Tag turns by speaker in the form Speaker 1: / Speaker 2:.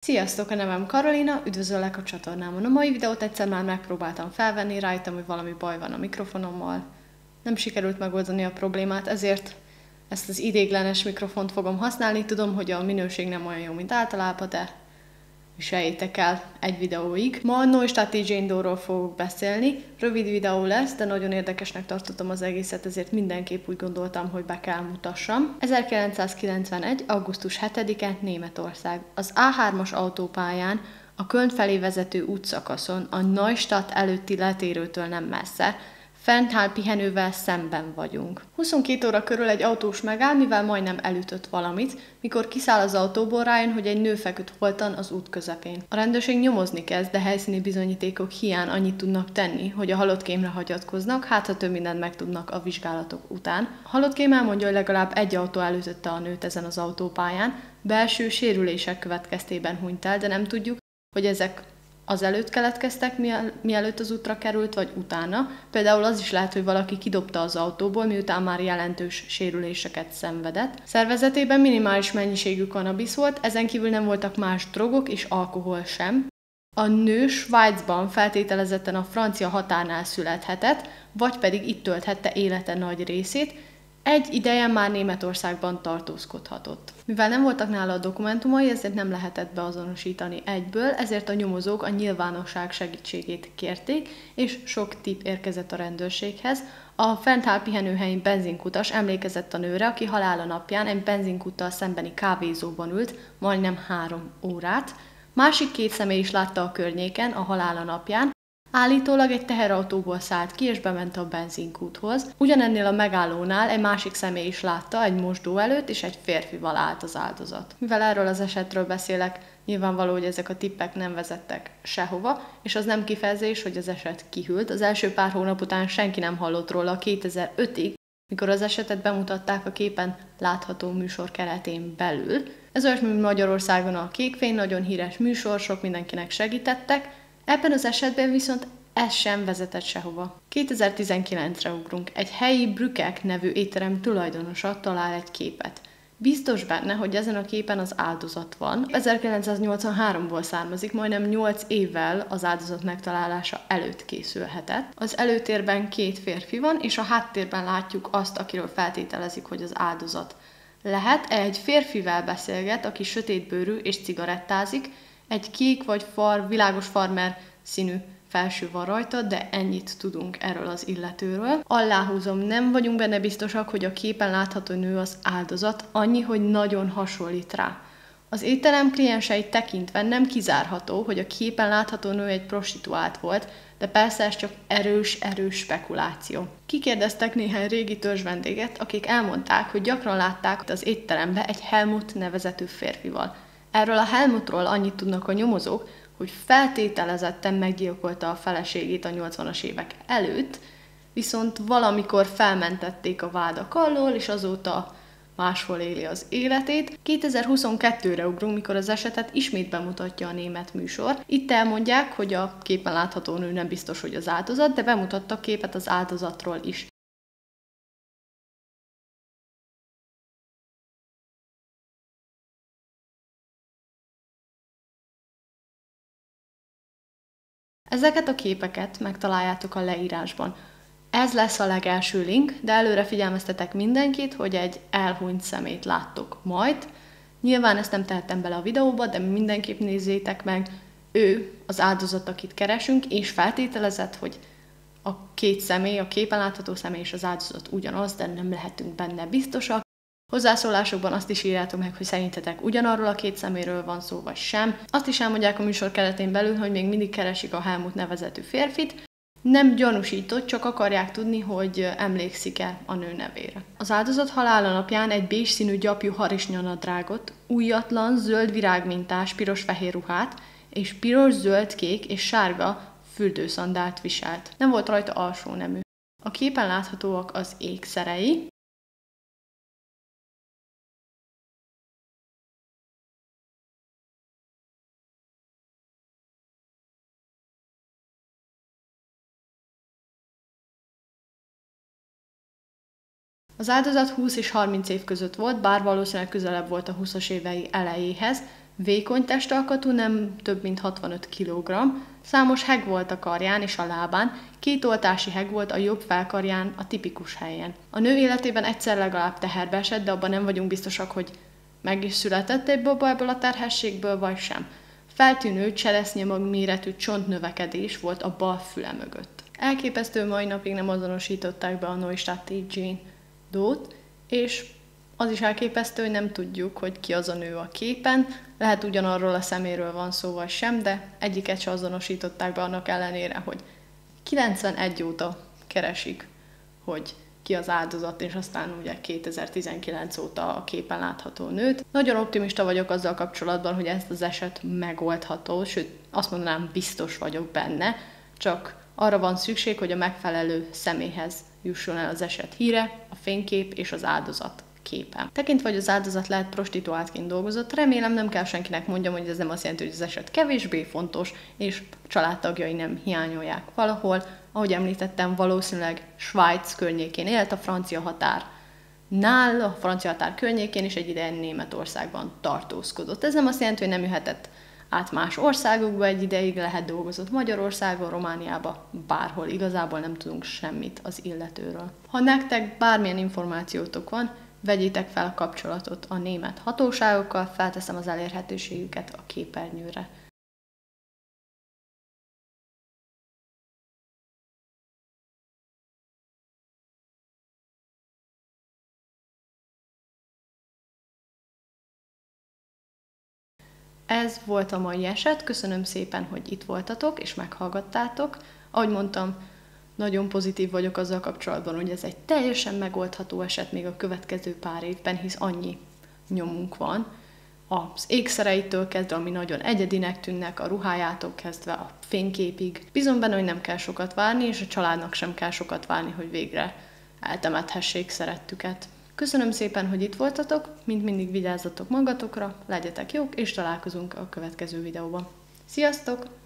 Speaker 1: Sziasztok, a nevem Karolina, üdvözöllek a csatornámon. A mai videót egyszer már megpróbáltam felvenni, rájöttem, hogy valami baj van a mikrofonommal. Nem sikerült megoldani a problémát, ezért ezt az ideiglenes mikrofont fogom használni. Tudom, hogy a minőség nem olyan jó, mint általában, de viseljétek el egy videóig. Ma a Neustadt Jane-ról fogok beszélni. Rövid videó lesz, de nagyon érdekesnek tartottam az egészet, ezért mindenképp úgy gondoltam, hogy be kell mutassam. 1991. augusztus 7-e Németország. Az A3-as autópályán, a Köln felé vezető útszakaszon, a Neustadt előtti letérőtől nem messze, Fernthal pihenővel szemben vagyunk. 22 óra körül egy autós megáll, mivel majdnem elütött valamit, mikor kiszáll az autóból, rájön, hogy egy nő feküdt holtan az út közepén. A rendőrség nyomozni kezd, de helyszíni bizonyítékok hiány annyit tudnak tenni, hogy a halott kémre hagyatkoznak, hát ha több mindent megtudnak a vizsgálatok után. A halott kém elmondja, hogy legalább egy autó elütötte a nőt ezen az autópályán, belső sérülések következtében hunyt el, de nem tudjuk, hogy ezek azelőtt keletkeztek, mielőtt az útra került, vagy utána. Például az is lehet, hogy valaki kidobta az autóból, miután már jelentős sérüléseket szenvedett. Szervezetében minimális mennyiségű kannabisz volt, ezen kívül nem voltak más drogok és alkohol sem. A nő Svájcban feltételezetten a francia határnál születhetett, vagy pedig itt tölthette élete nagy részét, egy ideje már Németországban tartózkodhatott. Mivel nem voltak nála a dokumentumai, ezért nem lehetett beazonosítani egyből, ezért a nyomozók a nyilvánosság segítségét kérték, és sok tipp érkezett a rendőrséghez. A Fernthal pihenőhelyi benzinkutas emlékezett a nőre, aki halála napján egy benzinkúttal szembeni kávézóban ült, majdnem 3 órát. Másik 2 személy is látta a környéken a halála napján. Állítólag egy teherautóból szállt ki és bement a benzinkúthoz. Ugyanennél a megállónál egy másik személy is látta egy mosdó előtt, és egy férfival állt az áldozat. Mivel erről az esetről beszélek, nyilvánvaló, hogy ezek a tippek nem vezettek sehova, és az nem kifejezés, hogy az eset kihűlt. Az első pár hónap után senki nem hallott róla 2005-ig, mikor az esetet bemutatták a képen látható műsor keretén belül. Ez olyasmi, mint Magyarországon a Kékfény, nagyon híres műsor, sok mindenkinek segítettek. Ebben az esetben viszont ez sem vezetett sehova. 2019-re ugrunk. Egy helyi Brückek nevű étterem tulajdonosa talál egy képet. Biztos benne, hogy ezen a képen az áldozat van. 1983-ból származik, majdnem 8 évvel az áldozat megtalálása előtt készülhetett. Az előtérben 2 férfi van, és a háttérben látjuk azt, akiről feltételezik, hogy az áldozat lehet. Egy férfivel beszélget, aki sötétbőrű és cigarettázik, egy kék vagy világos farmer színű felső van rajta, de ennyit tudunk erről az illetőről. Aláhúzom, nem vagyunk benne biztosak, hogy a képen látható nő az áldozat, annyi, hogy nagyon hasonlít rá. Az étterem klienseit tekintve nem kizárható, hogy a képen látható nő egy prostituált volt, de persze ez csak erős spekuláció. Kikérdeztek néhány régi törzsvendéget, akik elmondták, hogy gyakran látták az étterembe egy Helmut nevezetű férfival. Erről a Helmutról annyit tudnak a nyomozók, hogy feltételezetten meggyilkolta a feleségét a 80-as évek előtt, viszont valamikor felmentették a vádak alól, és azóta máshol éli az életét. 2022-re ugrunk, mikor az esetet ismét bemutatja a német műsor. Itt elmondják, hogy a képen látható nő nem biztos, hogy az áldozat, de bemutattak képet az áldozatról is. Ezeket a képeket megtaláljátok a leírásban. Ez lesz a legelső link, de előre figyelmeztetek mindenkit, hogy egy elhunyt szemét láttok majd. Nyilván ezt nem tehettem bele a videóba, de mindenképp nézzétek meg, ő az áldozat, akit keresünk, és feltételezett, hogy a 2 személy, a képen látható személy és az áldozat ugyanaz, de nem lehetünk benne biztosak. Hozzászólásokban azt is írjátok meg, hogy szerintetek ugyanarról a 2 szeméről van szó, vagy sem. Azt is elmondják a műsor keretén belül, hogy még mindig keresik a Helmut nevezetű férfit. Nem gyanúsított, csak akarják tudni, hogy emlékszik-e a nő nevére. Az áldozat halála napján egy bés színű gyapjú harisnyanadrágot, újatlan, zöld virágmintás, piros-fehér ruhát, és piros, zöld, kék és sárga fürdőszandált viselt. Nem volt rajta alsó nemű. A képen láthatóak az ékszerei. Az áldozat 20 és 30 év között volt, bár valószínűleg közelebb volt a 20-as évei elejéhez, Vékony testalkatú, nem több mint 65 kg, számos heg volt a karján és a lábán, 2 oltási heg volt a jobb felkarján a tipikus helyen. A nő életében egyszer legalább teherbe esett, de abban nem vagyunk biztosak, hogy meg is született egy baba ebből a terhességből, vagy sem. Feltűnő cseresznyemag méretű csontnövekedés volt a bal füle mögött. Elképesztő, mai napig nem azonosították be a Neustadti Jane Doe-t, és az is elképesztő, hogy nem tudjuk, hogy ki az a nő a képen, lehet ugyanarról a szeméről van szó vagy sem, de egyiket se azonosították be annak ellenére, hogy 91 óta keresik, hogy ki az áldozat, és aztán ugye 2019 óta a képen látható nőt. Nagyon optimista vagyok azzal kapcsolatban, hogy ezt az eset megoldható, sőt azt mondanám, biztos vagyok benne, csak arra van szükség, hogy a megfelelő személyhez jusson el az eset híre, a fénykép és az áldozat képe. Tekintve, hogy az áldozat lehet prostituáltként dolgozott, remélem nem kell senkinek mondjam, hogy ez nem azt jelenti, hogy az eset kevésbé fontos, és családtagjai nem hiányolják valahol. Ahogy említettem, valószínűleg Svájc környékén élt, a francia határnál, a francia határ környékén, és egy ideig Németországban tartózkodott. Ez nem azt jelenti, hogy nem jöhetett át más országokba egy ideig, lehet dolgozott Magyarországon, Romániába, bárhol. Igazából nem tudunk semmit az illetőről. Ha nektek bármilyen információtok van, vegyétek fel a kapcsolatot a német hatóságokkal, felteszem az elérhetőségüket a képernyőre. Ez volt a mai eset, köszönöm szépen, hogy itt voltatok és meghallgattátok. Ahogy mondtam, nagyon pozitív vagyok azzal kapcsolatban, hogy ez egy teljesen megoldható eset még a következő pár évben, hisz annyi nyomunk van. Az ékszereitől kezdve, ami nagyon egyedinek tűnnek, a ruhájától kezdve a fényképig. Bízom benne, hogy nem kell sokat várni, és a családnak sem kell sokat várni, hogy végre eltemethessék szerettüket. Köszönöm szépen, hogy itt voltatok, mint mindig vigyázzatok magatokra, legyetek jók, és találkozunk a következő videóban. Sziasztok!